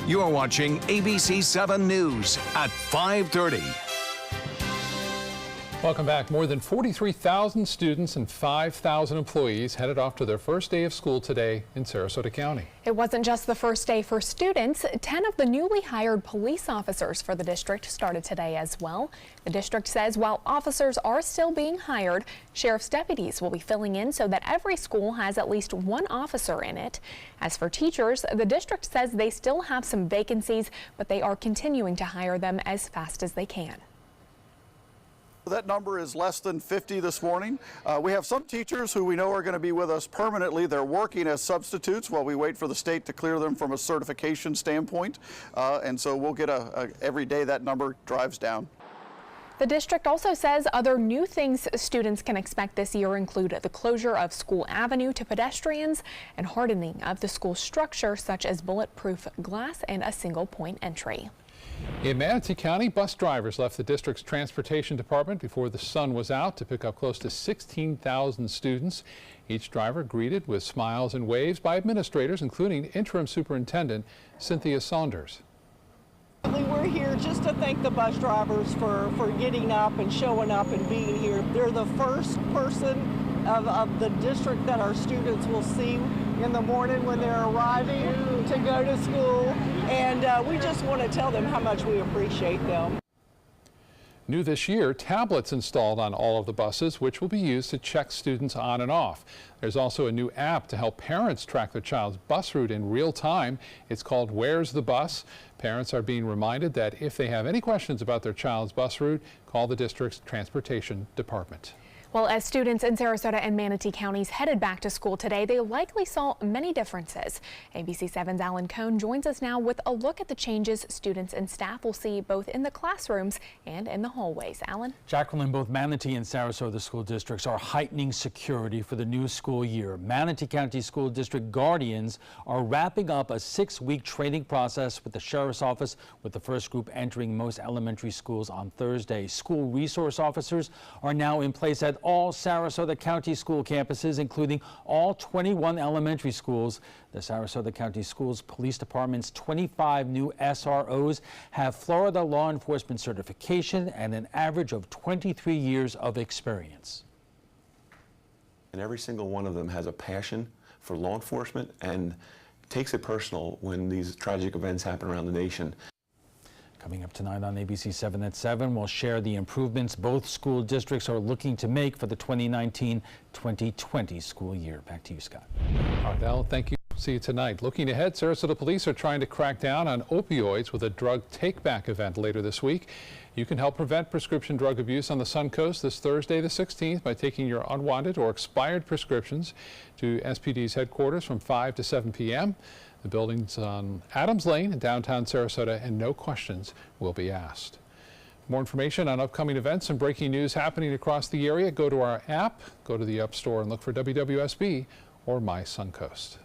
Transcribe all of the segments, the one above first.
You're watching ABC7 News at 5:30. Welcome back. More than 43,000 students and 5,000 employees headed off to their first day of school today in Sarasota County. It wasn't just the first day for students. 10 of the newly hired police officers for the district started today as well. The district says while officers are still being hired, sheriff's deputies will be filling in so that every school has at least one officer in it. As for teachers, the district says they still have some vacancies, but they are continuing to hire them as fast as they can. That number is less than 50 this morning. We have some teachers who we know are going to be with us permanently. They're working as substitutes while we wait for the state to clear them from a certification standpoint. And so we'll get every day that number drives down. The district also says other new things students can expect this year include the closure of School Avenue to pedestrians and hardening of the school structure, such as bulletproof glass and a single point entry. In Manatee County, bus drivers left the district's transportation department before the sun was out to pick up close to 16,000 students. Each driver greeted with smiles and waves by administrators, including interim superintendent Cynthia Saunders. We're here just to thank the bus drivers for getting up and showing up and being here. They're the first person of the district that our students will see in the morning when they're arriving to go to school, and we just want to tell them how much we appreciate them. New this year, tablets installed on all of the buses, which will be used to check students on and off. There's also a new app to help parents track their child's bus route in real time. It's called Where's the Bus? Parents are being reminded that if they have any questions about their child's bus route, call the district's transportation department. Well, as students in Sarasota and Manatee counties headed back to school today, they likely saw many differences. ABC7's Alan Cohn joins us now with a look at the changes students and staff will see both in the classrooms and in the hallways. Alan? Jacqueline, both Manatee and Sarasota school districts are heightening security for the new school year. Manatee County School District Guardians are wrapping up a 6-week training process with the Sheriff's Office, with the first group entering most elementary schools on Thursday. School resource officers are now in place at all Sarasota County school campuses, including all 21 elementary schools. The Sarasota County Schools Police Department's 25 new SROs have Florida law enforcement certification and an average of 23 years of experience. And every single one of them has a passion for law enforcement and takes it personal when these tragic events happen around the nation. Coming up tonight on ABC7 at 7, we'll share the improvements both school districts are looking to make for the 2019-2020 school year. Back to you, Scott. Ardell, thank you. See you tonight. Looking ahead, Sarasota police are trying to crack down on opioids with a drug take-back event later this week. You can help prevent prescription drug abuse on the Sun Coast this Thursday the 16th by taking your unwanted or expired prescriptions to SPD's headquarters from 5 to 7 p.m. The building's on Adams Lane in downtown Sarasota, and no questions will be asked. More information on upcoming events and breaking news happening across the area, go to our app, go to the App Store and look for WWSB or My Suncoast.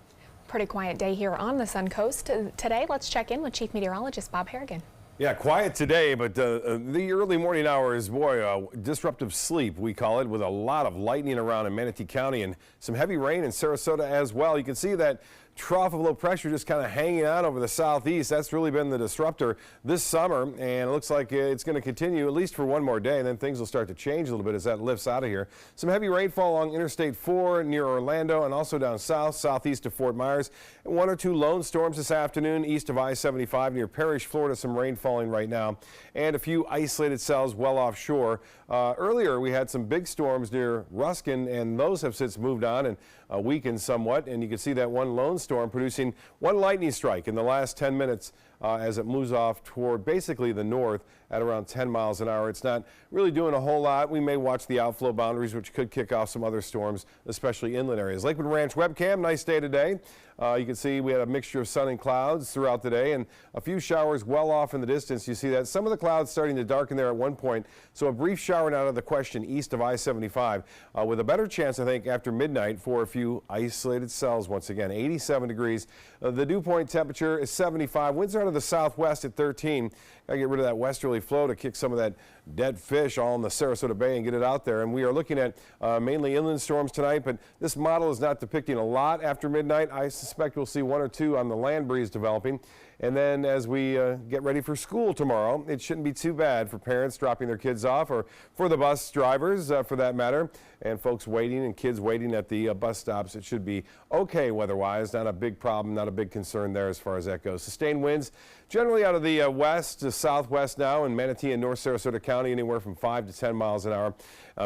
Pretty quiet day here on the Sun Coast. Today, let's check in with Chief Meteorologist Bob Harrigan. Yeah, quiet today, but the early morning hours, boy, disruptive sleep, we call it, with a lot of lightning around in Manatee County and some heavy rain in Sarasota as well. You can see that trough of low pressure just kind of hanging out over the southeast. That's really been the disruptor this summer, and it looks like it's going to continue at least for one more day, and then things will start to change a little bit as that lifts out of here. Some heavy rainfall along Interstate 4 near Orlando and also down south, southeast of Fort Myers. And 1 or 2 lone storms this afternoon east of I-75 near Parrish, Florida. Some rain falling right now, and a few isolated cells well offshore. Earlier, we had some big storms near Ruskin, and those have since moved on and weakened somewhat, and you can see that one lone storm producing one lightning strike in the last 10 minutes as it moves off toward basically the north at around 10 miles an hour. It's not really doing a whole lot. We may watch the outflow boundaries, which could kick off some other storms, especially inland areas. Lakewood Ranch webcam, nice day today. You can see we had a mixture of sun and clouds throughout the day, and a few showers well off in the distance. You see that some of the clouds starting to darken there at one point, so a brief shower out of the question east of I-75 with a better chance, I think, after midnight for a few isolated cells once again. 87 degrees. The dew point temperature is 75. Winds are out of the southwest at 13. Got to get rid of that westerly flow to kick some of that dead fish all in the Sarasota Bay and get it out there. And we are looking at mainly inland storms tonight, but this model is not depicting a lot after midnight. I suspect we'll see 1 or 2 on the land breeze developing. And then as we get ready for school tomorrow, it shouldn't be too bad for parents dropping their kids off, or for the bus drivers for that matter, and folks waiting and kids waiting at the bus stops. It should be okay weather-wise. Not a big problem, not a big concern there as far as that goes. Sustained winds generally out of the west to southwest now in Manatee and North Sarasota County, anywhere from 5 to 10 miles an hour.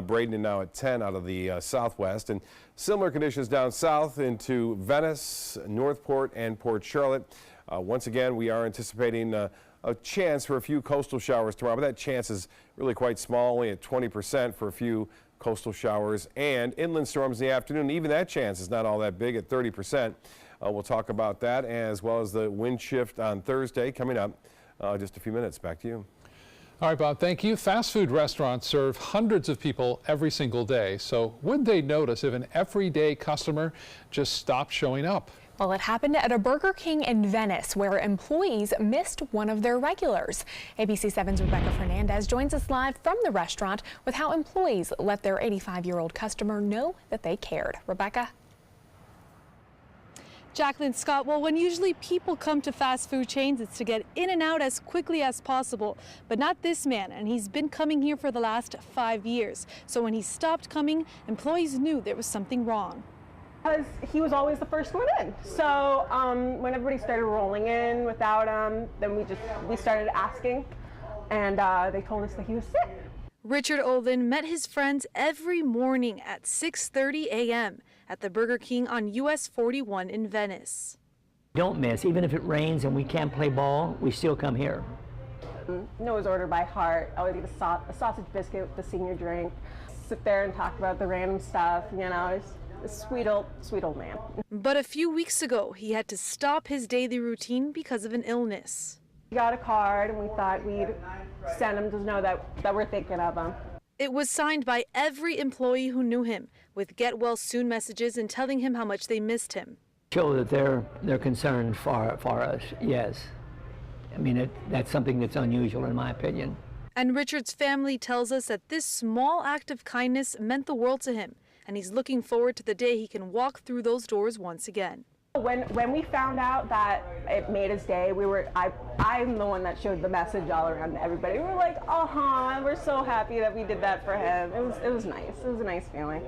Braden now at 10 out of the southwest. And similar conditions down south into Venice, Northport, and Port Charlotte. Once again, we are anticipating a chance for a few coastal showers tomorrow, but that chance is really quite small, only at 20% for a few coastal showers and inland storms in the afternoon. Even that chance is not all that big at 30%. We'll talk about that as well as the wind shift on Thursday coming up just a few minutes. Back to you. All right, Bob, thank you. Fast food restaurants serve hundreds of people every single day. So would they notice if an everyday customer just stopped showing up? Well, it happened at a Burger King in Venice, where employees missed one of their regulars. ABC7's Rebecca Fernandez joins us live from the restaurant with how employees let their 85-year-old customer know that they cared. Rebecca? Jacqueline, Scott, well, when usually people come to fast food chains, it's to get in and out as quickly as possible, but not this man, and he's been coming here for the last 5 years. So when he stopped coming, employees knew there was something wrong. Because he was always the first one in. So when everybody started rolling in without him, then we started asking, and they told us that he was sick. Richard Olden met his friends every morning at 6:30 a.m. at the Burger King on US 41 in Venice. Don't miss, even if it rains and we can't play ball, we still come here. Know his order by heart. Always get a sausage biscuit with the senior drink. Sit there and talk about the random stuff, you know. A sweet old man. But a few weeks ago, he had to stop his daily routine because of an illness. We got a card and we thought we'd send him to know that we're thinking of him. It was signed by every employee who knew him, with get well soon messages and telling him how much they missed him. Show that they're concerned for us, yes. I mean, that's something that's unusual in my opinion. And Richard's family tells us that this small act of kindness meant the world to him, and he's looking forward to the day he can walk through those doors once again. When we found out that it made his day, I'm the one that showed the message all around to everybody. We were like, we're so happy that we did that for him. It was nice. It was a nice feeling.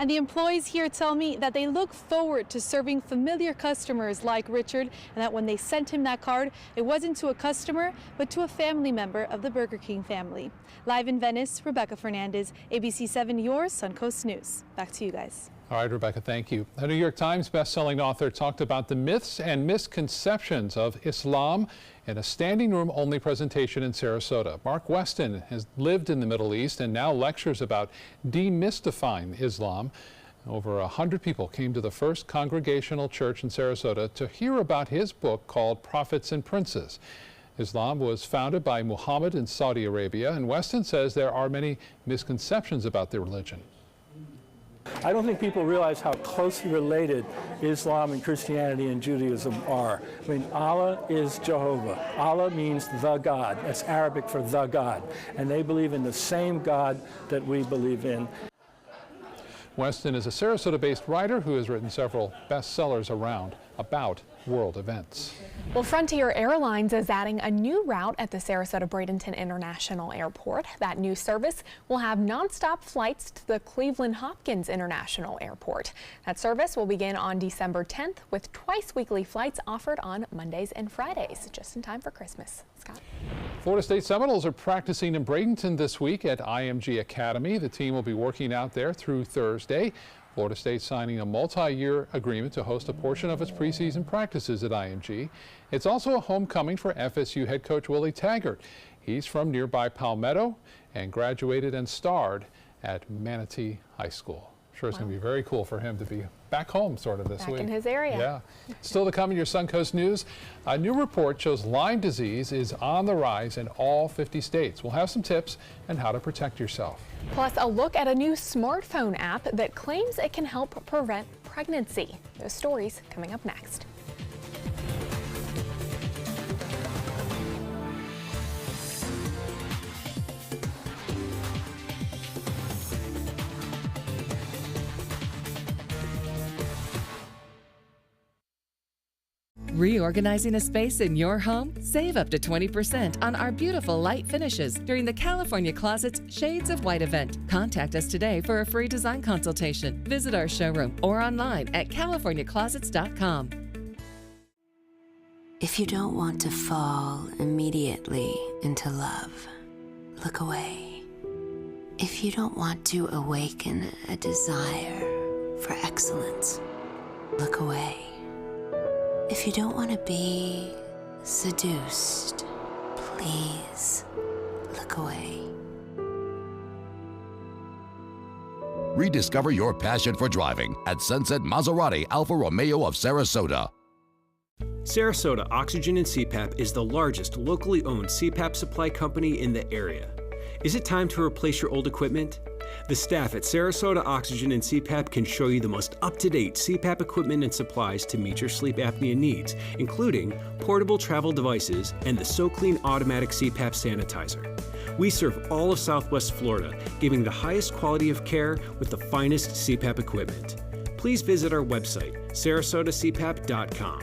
And the employees here tell me that they look forward to serving familiar customers like Richard, and that when they sent him that card, it wasn't to a customer, but to a family member of the Burger King family. Live in Venice, Rebecca Fernandez, ABC7, your Suncoast News. Back to you guys. All right, Rebecca, thank you. A New York Times bestselling author talked about the myths and misconceptions of Islam in a standing room only presentation in Sarasota. Mark Weston has lived in the Middle East and now lectures about demystifying Islam. Over 100 people came to the First Congregational Church in Sarasota to hear about his book called Prophets and Princes. Islam was founded by Muhammad in Saudi Arabia, and Weston says there are many misconceptions about the religion. I don't think people realize how closely related Islam and Christianity and Judaism are. I mean, Allah is Jehovah. Allah means the God. That's Arabic for the God. And they believe in the same God that we believe in. Weston is a Sarasota-based writer who has written several bestsellers about world events. Well, Frontier Airlines is adding a new route at the Sarasota-Bradenton International Airport. That new service will have nonstop flights to the Cleveland Hopkins International Airport. That service will begin on December 10th with twice weekly flights offered on Mondays and Fridays, just in time for Christmas. Scott. Florida State Seminoles are practicing in Bradenton this week at IMG Academy. The team will be working out there through Thursday. Florida State signing a multi-year agreement to host a portion of its preseason practices at IMG. It's also a homecoming for FSU head coach Willie Taggart. He's from nearby Palmetto and graduated and starred at Manatee High School. Sure, it's going to be very cool for him to be back home sort of this week. Back in his area. Yeah. Still to come in your Suncoast News, a new report shows Lyme disease is on the rise in all 50 states. We'll have some tips on how to protect yourself. Plus, a look at a new smartphone app that claims it can help prevent pregnancy. Those stories coming up next. Reorganizing a space in your home? Save up to 20% on our beautiful light finishes during the California Closet's Shades of White event. Contact us today for a free design consultation. Visit our showroom or online at californiaclosets.com. If you don't want to fall immediately into love, look away. If you don't want to awaken a desire for excellence, look away. If you don't want to be seduced, please look away. Rediscover your passion for driving at Sunset Maserati Alfa Romeo of Sarasota. Sarasota Oxygen and CPAP is the largest locally owned CPAP supply company in the area. Is it time to replace your old equipment? The staff at Sarasota Oxygen and CPAP can show you the most up-to-date CPAP equipment and supplies to meet your sleep apnea needs, including portable travel devices and the SoClean automatic CPAP sanitizer. We serve all of Southwest Florida, giving the highest quality of care with the finest CPAP equipment. Please visit our website, sarasotacpap.com.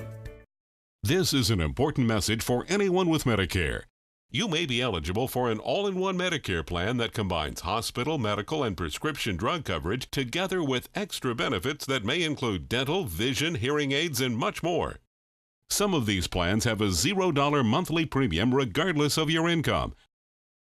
This is an important message for anyone with Medicare. You may be eligible for an all-in-one Medicare plan that combines hospital, medical, and prescription drug coverage together with extra benefits that may include dental, vision, hearing aids, and much more. Some of these plans have a $0 monthly premium regardless of your income.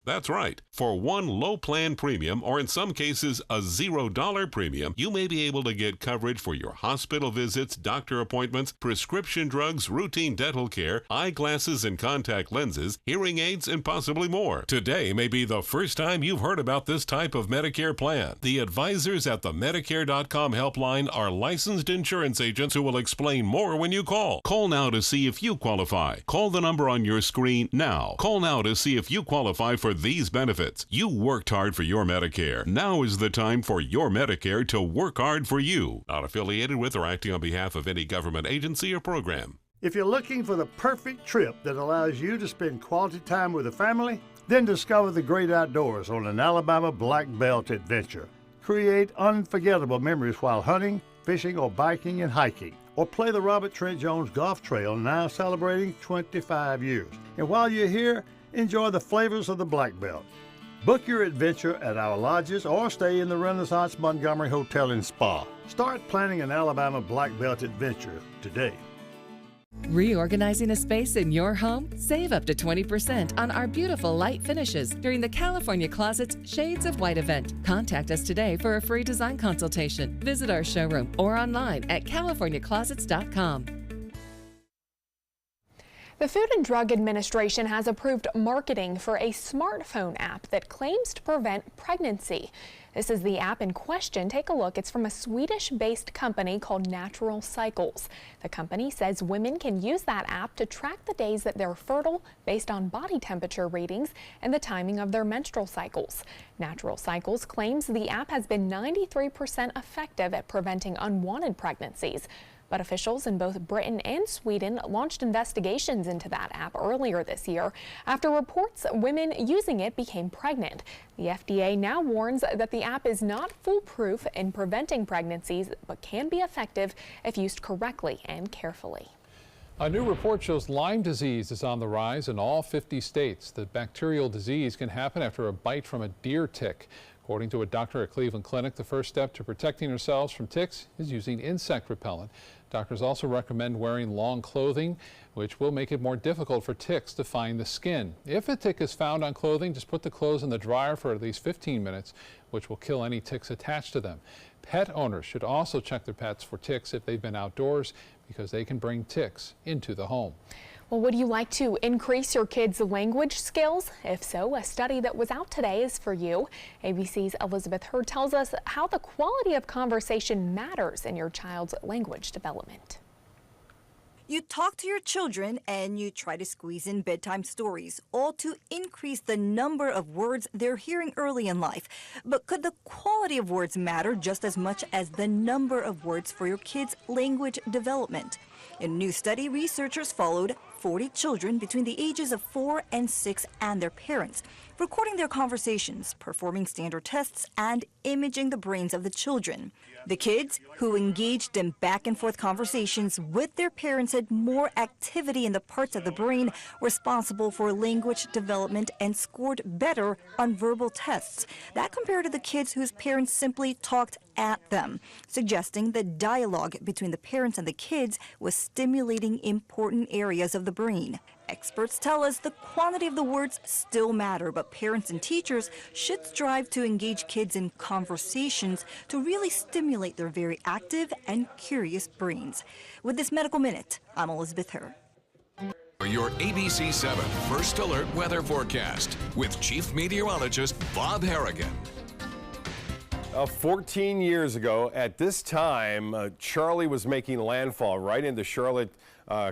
That's right. For one low plan premium, or in some cases a $0 premium, you may be able to get coverage for your hospital visits, doctor appointments, prescription drugs, routine dental care, eyeglasses and contact lenses, hearing aids, and possibly more. Today may be the first time you've heard about this type of Medicare plan. The advisors at the Medicare.com helpline are licensed insurance agents who will explain more when you call. Call now to see if you qualify. Call the number on your screen now. Call now to see if you qualify for these benefits. You worked hard for your Medicare. Now is the time for your Medicare to work hard for you. Not affiliated with or acting on behalf of any government agency or program. If you're looking for the perfect trip that allows you to spend quality time with the family, then discover the great outdoors on an Alabama Black Belt adventure. Create unforgettable memories while hunting, fishing, or biking and hiking. Or play the Robert Trent Jones Golf Trail, now celebrating 25 years. And while you're here, enjoy the flavors of the Black Belt. Book your adventure at our lodges or stay in the Renaissance Montgomery Hotel and Spa. Start planning an Alabama Black Belt adventure today. Reorganizing a space in your home? Save up to 20% on our beautiful light finishes during the California Closet's Shades of White event. Contact us today for a free design consultation. Visit our showroom or online at californiaclosets.com. The Food and Drug Administration has approved marketing for a smartphone app that claims to prevent pregnancy. This is the app in question. Take a look. It's from a Swedish-based company called Natural Cycles. The company says women can use that app to track the days that they're fertile based on body temperature readings and the timing of their menstrual cycles. Natural Cycles claims the app has been 93% effective at preventing unwanted pregnancies. But officials in both Britain and Sweden launched investigations into that app earlier this year after reports women using it became pregnant. The FDA now warns that the app is not foolproof in preventing pregnancies, but can be effective if used correctly and carefully. A new report shows Lyme disease is on the rise in all 50 states. The bacterial disease can happen after a bite from a deer tick. According to a doctor at Cleveland Clinic, the first step to protecting ourselves from ticks is using insect repellent. Doctors also recommend wearing long clothing, which will make it more difficult for ticks to find the skin. If a tick is found on clothing, just put the clothes in the dryer for at least 15 minutes, which will kill any ticks attached to them. Pet owners should also check their pets for ticks if they've been outdoors, because they can bring ticks into the home. Well, would you like to increase your kids' language skills? If so, a study that was out today is for you. ABC's Elizabeth Hurd tells us how the quality of conversation matters in your child's language development. You talk to your children and you try to squeeze in bedtime stories, all to increase the number of words they're hearing early in life. But could the quality of words matter just as much as the number of words for your kids' language development? In a new study, researchers followed 40 children between the ages of 4 and 6 and their parents, recording their conversations, performing standard tests, and imaging the brains of the children. The kids who engaged in back-and-forth conversations with their parents had more activity in the parts of the brain responsible for language development and scored better on verbal tests. That compared to the kids whose parents simply talked at them, suggesting the dialogue between the parents and the kids was stimulating important areas of the brain. Experts tell us the quantity of the words still matter, but parents and teachers should strive to engage kids in conversations to really stimulate their very active and curious brains. With this Medical Minute, I'm Elizabeth Herr. Your ABC7 First Alert weather forecast with Chief Meteorologist Bob Harrigan. 14 years ago, at this time, Charlie was making landfall right into Charlotte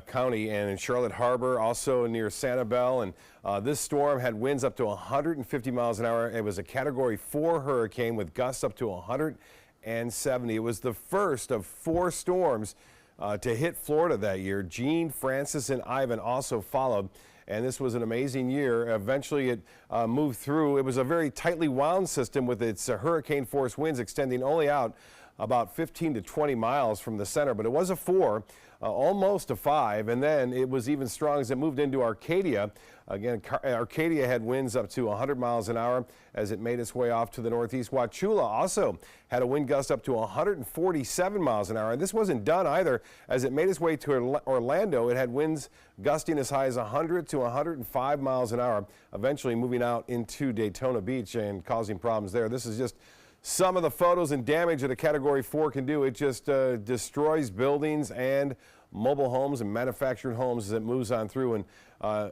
County and in Charlotte Harbor, also near Sanibel. And this storm had winds up to 150 miles an hour. It was a Category 4 hurricane with gusts up to 170. It was the first of 4 storms to hit Florida that year. Gene, Francis, and Ivan also followed. And this was an amazing year. Eventually it moved through. It was a very tightly wound system with its hurricane force winds extending only out about 15 to 20 miles from the center, but it was a 4, almost a 5, and then it was even strong as it moved into Arcadia. Again, Arcadia had winds up to 100 miles an hour as it made its way off to the northeast. Wauchula also had a wind gust up to 147 miles an hour, and this wasn't done either. As it made its way to Orlando, it had winds gusting as high as 100 to 105 miles an hour, eventually moving out into Daytona Beach and causing problems there. This is just some of the photos and damage that a Category 4 can do. It just destroys buildings and mobile homes and manufactured homes as it moves on through. And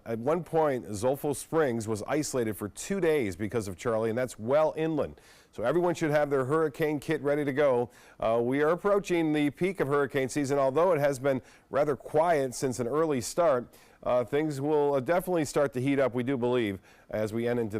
at one point, Zolfo Springs was isolated for 2 days because of Charlie, and that's well inland. So everyone should have their hurricane kit ready to go. We are approaching the peak of hurricane season, although it has been rather quiet since an early start. Things will definitely start to heat up, we do believe, as we enter into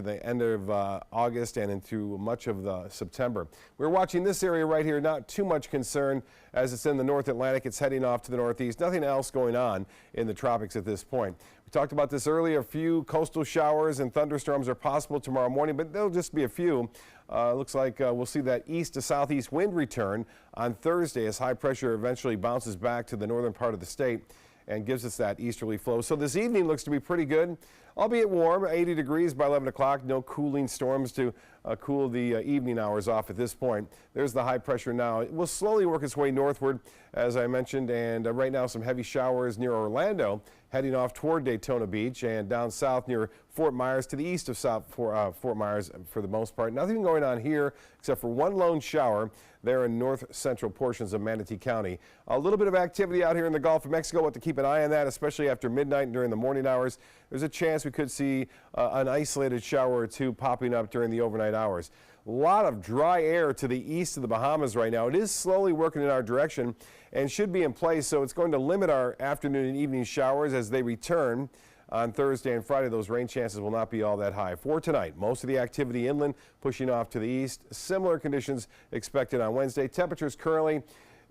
the end of August and into much of September. We're watching this area right here, not too much concern as it's in the North Atlantic. It's heading off to the northeast. Nothing else going on in the tropics at this point. We talked about this earlier. A few coastal showers and thunderstorms are possible tomorrow morning, but they'll just be a few. Looks like we'll see that east to southeast wind return on Thursday as high pressure eventually bounces back to the northern part of the state and gives us that easterly flow. So this evening looks to be pretty good, albeit warm, 80 degrees by 11 o'clock. No cooling storms to cool the evening hours off at this point. There's the high pressure now. It will slowly work its way northward, as I mentioned, and right now some heavy showers near Orlando, heading off toward Daytona Beach and down south near Fort Myers to the east of Fort Myers for the most part. Nothing going on here except for one lone shower there in north central portions of Manatee County. A little bit of activity out here in the Gulf of Mexico. We'll have to keep an eye on that, especially after midnight and during the morning hours. There's a chance we could see an isolated shower or two popping up during the overnight hours. A lot of dry air to the east of the Bahamas right now. It is slowly working in our direction and should be in place, so it's going to limit our afternoon and evening showers as they return on Thursday and Friday. Those rain chances will not be all that high. For tonight, most of the activity inland pushing off to the east. Similar conditions expected on Wednesday. Temperatures currently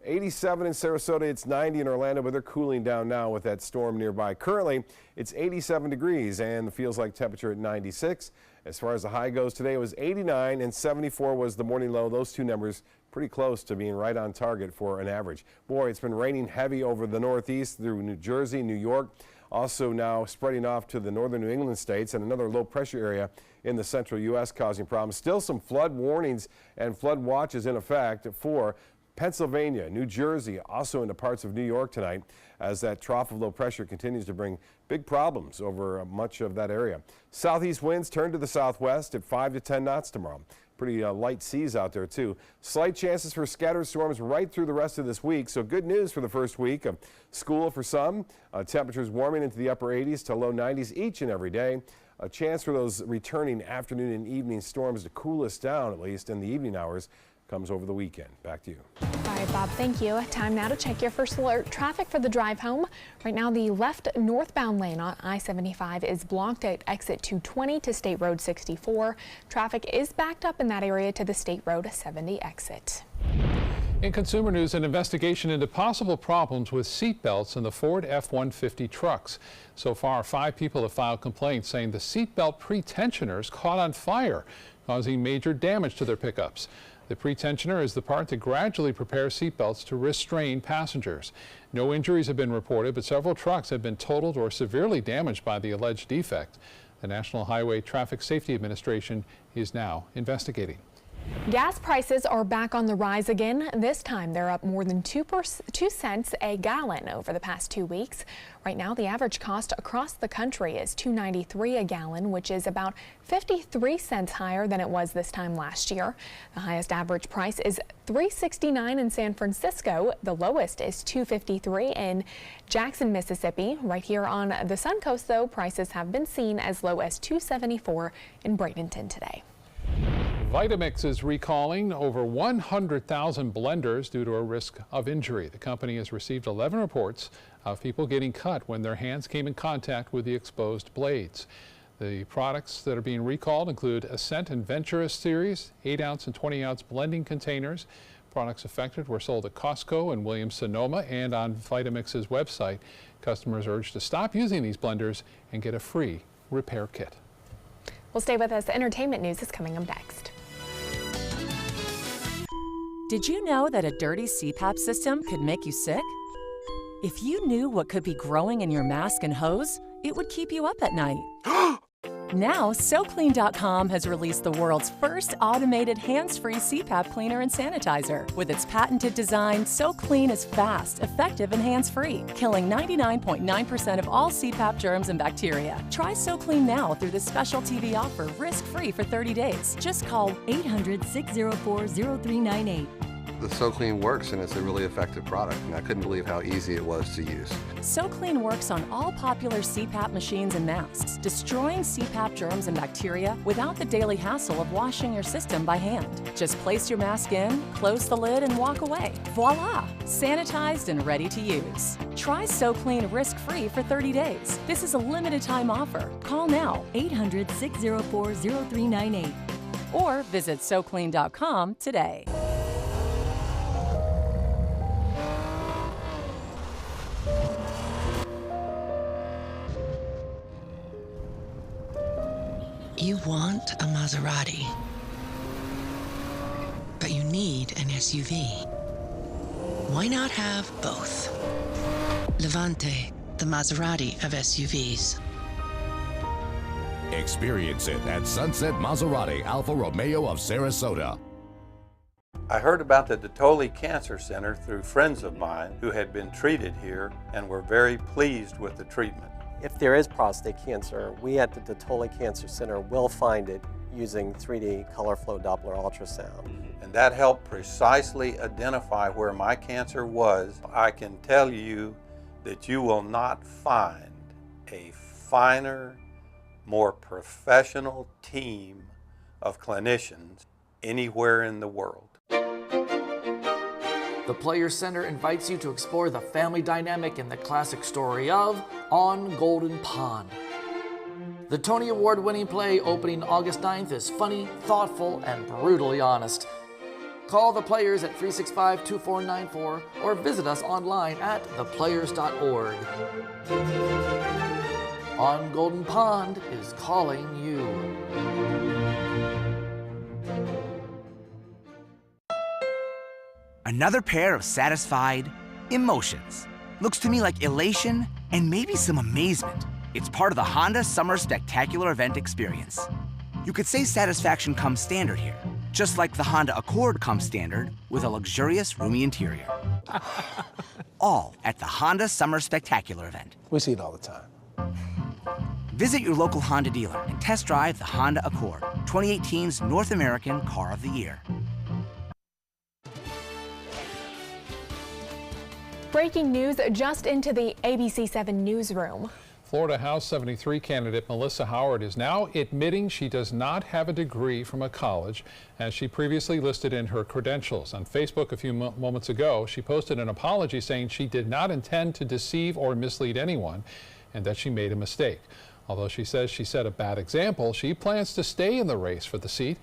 87 in Sarasota, it's 90 in Orlando, but they're cooling down now with that storm nearby. Currently, it's 87 degrees and feels like temperature at 96. As far as the high goes today, it was 89 and 74 was the morning low. Those two numbers pretty close to being right on target for an average. Boy, it's been raining heavy over the northeast through New Jersey, New York. Also now spreading off to the northern New England states and another low pressure area in the central U.S. causing problems. Still some flood warnings and flood watches in effect for Pennsylvania, New Jersey, also into parts of New York tonight as that trough of low pressure continues to bring big problems over much of that area. Southeast winds turn to the southwest at 5 to 10 knots tomorrow. Pretty light seas out there too. Slight chances for scattered storms right through the rest of this week. So good news for the first week of school for some. Temperatures warming into the upper 80s to low 90s each and every day. A chance for those returning afternoon and evening storms to cool us down, at least in the evening hours, comes over the weekend. Back to you. All right, Bob, thank you. Time now to check your first alert traffic for the drive home. Right now, the left northbound lane on I-75 is blocked at exit 220 to State Road 64. Traffic is backed up in that area to the State Road 70 exit. In consumer news, an investigation into possible problems with seat belts in the Ford F-150 trucks. So far, 5 people have filed complaints saying the seatbelt pretensioners caught on fire, causing major damage to their pickups. The pretensioner is the part that gradually prepares seatbelts to restrain passengers. No injuries have been reported, but several trucks have been totaled or severely damaged by the alleged defect. The National Highway Traffic Safety Administration is now investigating. Gas prices are back on the rise again. This time they're up more than 2 cents a gallon over the past 2 weeks. Right now the average cost across the country is $2.93 a gallon, which is about 53 cents higher than it was this time last year. The highest average price is $3.69 in San Francisco. The lowest is $2.53 in Jackson, Mississippi. Right here on the Suncoast, though, prices have been seen as low as $2.74 in Bradenton today. Vitamix is recalling over 100,000 blenders due to a risk of injury. The company has received 11 reports of people getting cut when their hands came in contact with the exposed blades. The products that are being recalled include Ascent and Ventura series, 8-ounce and 20-ounce blending containers. Products affected were sold at Costco and Williams-Sonoma and on Vitamix's website. Customers urged to stop using these blenders and get a free repair kit. Well, stay with us. Entertainment news is coming up next. Did you know that a dirty CPAP system could make you sick? If you knew what could be growing in your mask and hose, it would keep you up at night. Now, SoClean.com has released the world's first automated hands-free CPAP cleaner and sanitizer. With its patented design, SoClean is fast, effective, and hands-free, killing 99.9% of all CPAP germs and bacteria. Try SoClean now through this special TV offer, risk-free for 30 days. Just call 800-604-0398. The SoClean works, and it's a really effective product, and I couldn't believe how easy it was to use. SoClean works on all popular CPAP machines and masks, destroying CPAP germs and bacteria without the daily hassle of washing your system by hand. Just place your mask in, close the lid, and walk away. Voila! Sanitized and ready to use. Try SoClean risk-free for 30 days. This is a limited-time offer. Call now, 800-604-0398, or visit SoClean.com today. You want a Maserati, but you need an SUV. Why not have both? Levante, the Maserati of SUVs. Experience it at Sunset Maserati Alfa Romeo of Sarasota. I heard about the Dotoli Cancer Center through friends of mine who had been treated here and were very pleased with the treatment. If there is prostate cancer, we at the Dotoli Cancer Center will find it using 3D color flow Doppler ultrasound. And that helped precisely identify where my cancer was. I can tell you that you will not find a finer, more professional team of clinicians anywhere in the world. The Players Center invites you to explore the family dynamic in the classic story of On Golden Pond. The Tony Award-winning play opening August 9th is funny, thoughtful, and brutally honest. Call the Players at 365-2494 or visit us online at theplayers.org. On Golden Pond is calling you. Another pair of satisfied emotions. Looks to me like elation and maybe some amazement. It's part of the Honda Summer Spectacular event experience. You could say satisfaction comes standard here, just like the Honda Accord comes standard with a luxurious, roomy interior. All at the Honda Summer Spectacular event. We see it all the time. Visit your local Honda dealer and test drive the Honda Accord, 2018's North American Car of the Year. Breaking news just into the ABC7 newsroom. Florida House 73 candidate Melissa Howard is now admitting she does not have a degree from a college, as she previously listed in her credentials. On Facebook a few moments ago, she posted an apology saying she did not intend to deceive or mislead anyone and that she made a mistake. Although she says she set a bad example, she plans to stay in the race for the seat.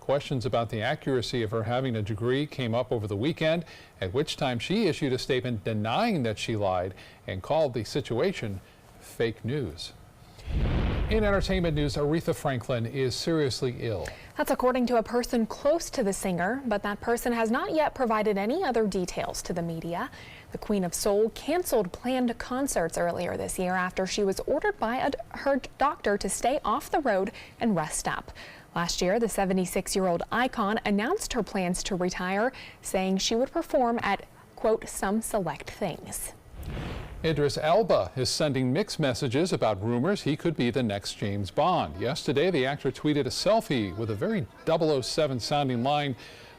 Questions about the accuracy of her having a degree came up over the weekend, at which time she issued a statement denying that she lied and called the situation fake news. In entertainment news, Aretha Franklin is seriously ill. That's according to a person close to the singer, but that person has not yet provided any other details to the media. The Queen of Soul canceled planned concerts earlier this year after she was ordered by her doctor to stay off the road and rest up. Last year, the 76-year-old icon announced her plans to retire, saying she would perform at, quote, some select things. Idris Elba is sending mixed messages about rumors he could be the next James Bond. Yesterday, the actor tweeted a selfie with a very 007 sounding line,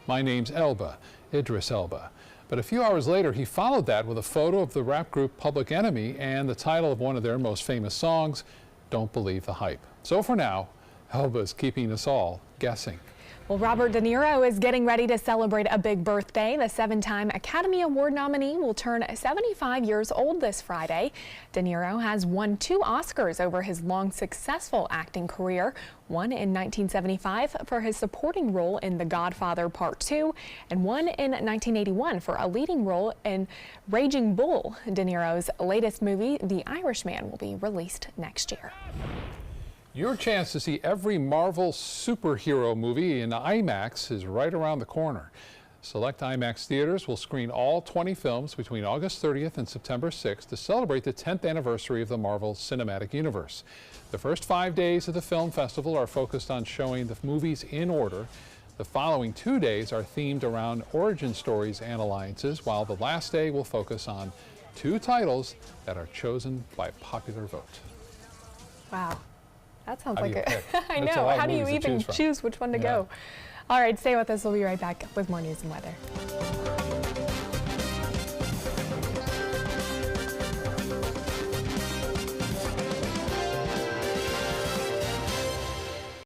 "My name's Elba, Idris Elba." But a few hours later, he followed that with a photo of the rap group Public Enemy and the title of one of their most famous songs, "Don't Believe the Hype." So for now, Elba's keeping us all guessing. Well, Robert De Niro is getting ready to celebrate a big birthday. The 7-time Academy Award nominee will turn 75 years old this Friday. De Niro has won 2 Oscars over his long, successful acting career, one in 1975 for his supporting role in The Godfather Part 2, and one in 1981 for a leading role in Raging Bull. De Niro's latest movie, The Irishman, will be released next year. Your chance to see every Marvel superhero movie in IMAX is right around the corner. Select IMAX theaters will screen all 20 films between August 30th and September 6th to celebrate the 10th anniversary of the Marvel Cinematic Universe. The first 5 days of the film festival are focused on showing the movies in order. The following 2 days are themed around origin stories and alliances, while the last day will focus on 2 titles that are chosen by popular vote. Wow. That sounds How like do you it. pick? I That's a know. lot of How do you movies to even choose from. choose which one to go? All right, stay with us. We'll be right back with more news and weather.